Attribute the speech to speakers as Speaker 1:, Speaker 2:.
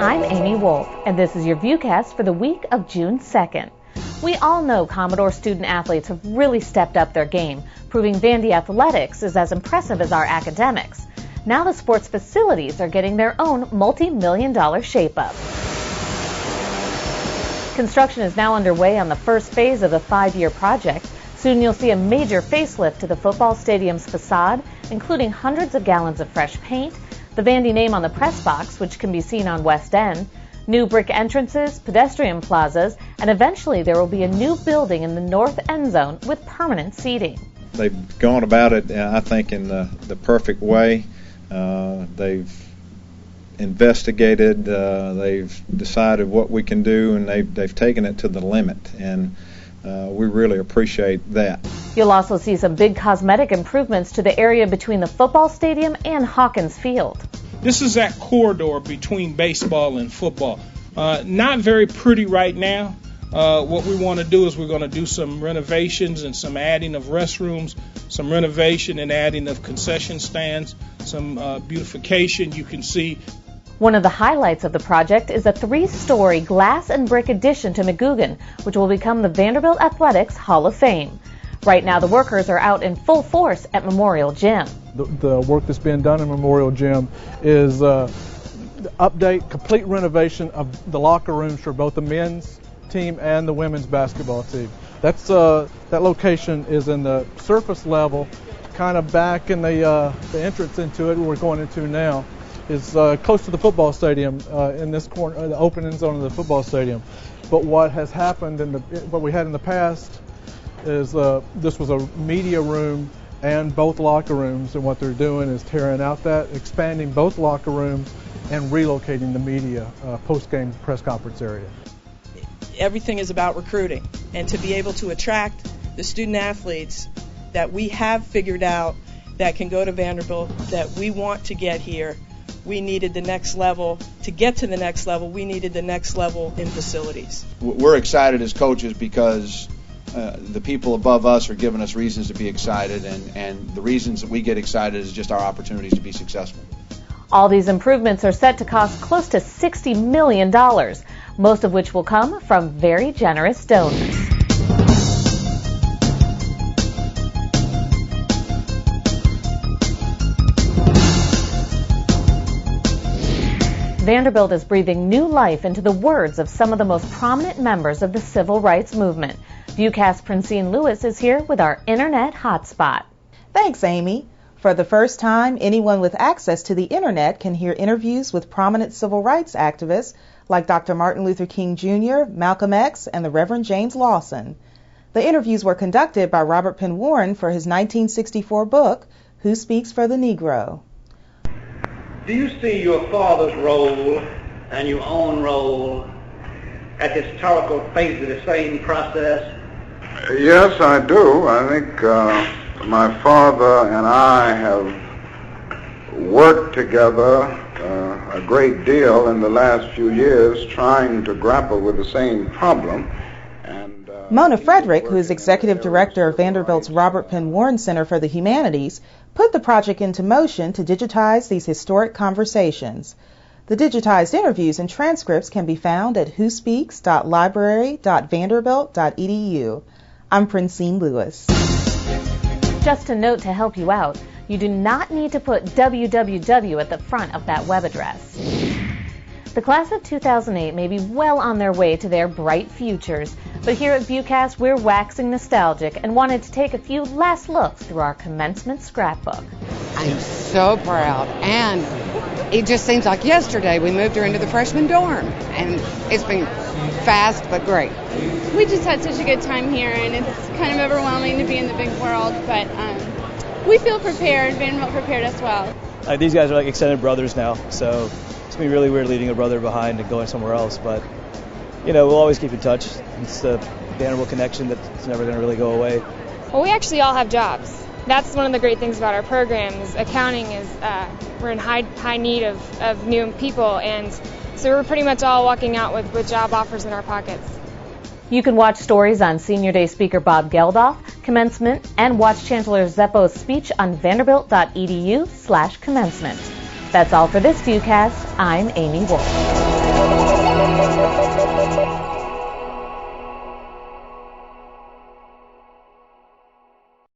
Speaker 1: I'm Amy Wolf, and this is your VUCast for the week of June 2nd. We all know Commodore student-athletes have really stepped up their game, proving Vandy athletics is as impressive as our academics. Now the sports facilities are getting their own multi-million-dollar shape-up. Construction is now underway on the first phase of the 5-year project. Soon you'll see a major facelift to the football stadium's facade, including hundreds of gallons of fresh paint, the Vandy name on the press box, which can be seen on West End, new brick entrances, pedestrian plazas, and eventually there will be a new building in the north end zone with permanent seating.
Speaker 2: They've gone about it, I think, in the perfect way. They've investigated, they've decided what we can do, and they've taken it to the limit, and we really appreciate that.
Speaker 1: You'll also see some big cosmetic improvements to the area between the football stadium and Hawkins Field.
Speaker 3: This is that corridor between baseball and football. Not very pretty right now. What we want to do is we're going to do some renovations and some adding of restrooms, some renovation and adding of concession stands, some beautification. You can see.
Speaker 1: One of the highlights of the project is a 3-story glass and brick addition to McGugin, which will become the Vanderbilt Athletics Hall of Fame. Right now, the workers are out in full force at Memorial Gym.
Speaker 4: The work that's being done in Memorial Gym is update, complete renovation of the locker rooms for both the men's team and the women's basketball team. That location is in the surface level, kind of back in the entrance into it. We're going into now is close to the football stadium in this corner, the open end zone of the football stadium. But what has happened what we had in the past is this was a media room and both locker rooms, and what they're doing is tearing out that, expanding both locker rooms, and relocating the media post-game press conference area.
Speaker 5: Everything is about recruiting, and to be able to attract the student athletes that we have figured out that can go to Vanderbilt, that we want to get here, we needed the next level. To get to the next level, we needed the next level in facilities.
Speaker 6: We're excited as coaches because the people above us are giving us reasons to be excited, and the reasons that we get excited is just our opportunities to be successful.
Speaker 1: All these improvements are set to cost close to $60 million, most of which will come from very generous donors. Vanderbilt is breathing new life into the words of some of the most prominent members of the civil rights movement. VUCast Francine Lewis is here with our Internet Hotspot.
Speaker 7: Thanks, Amy. For the first time, anyone with access to the Internet can hear interviews with prominent civil rights activists like Dr. Martin Luther King Jr., Malcolm X, and the Reverend James Lawson. The interviews were conducted by Robert Penn Warren for his 1964 book, Who Speaks for the Negro?
Speaker 8: Do you see your father's role and your own role as historical phases of the same process?
Speaker 9: Yes, I do. I think my father and I have worked together a great deal in the last few years trying to grapple with the same problem.
Speaker 7: Mona Frederick, who is executive director of Vanderbilt's Robert Penn Warren Center for the Humanities, put the project into motion to digitize these historic conversations. The digitized interviews and transcripts can be found at whospeaks.library.vanderbilt.edu. I'm Francine Lewis.
Speaker 1: Just a note to help you out, you do not need to put www at the front of that web address. The class of 2008 may be well on their way to their bright futures, but here at VUCast we're waxing nostalgic and wanted to take a few last looks through our commencement scrapbook.
Speaker 10: I'm so proud, and it just seems like yesterday we moved her into the freshman dorm, and it's been fast but great.
Speaker 11: We just had such a good time here, and it's kind of overwhelming to be in the big world, but we feel prepared. Vanderbilt prepared us well.
Speaker 12: These guys are like extended brothers now, so it's been really weird leaving a brother behind and going somewhere else, but we'll always keep in touch. It's the Vanderbilt connection that's never going to really go away.
Speaker 11: Well, we actually all have jobs. That's one of the great things about our program is accounting is we're in high need of new people, and so we're pretty much all walking out with job offers in our pockets.
Speaker 1: You can watch stories on Senior Day speaker Bob Geldof, commencement, and watch Chancellor Zeppo's speech on vanderbilt.edu/commencement. That's all for this VUCast. I'm Amy Wolf.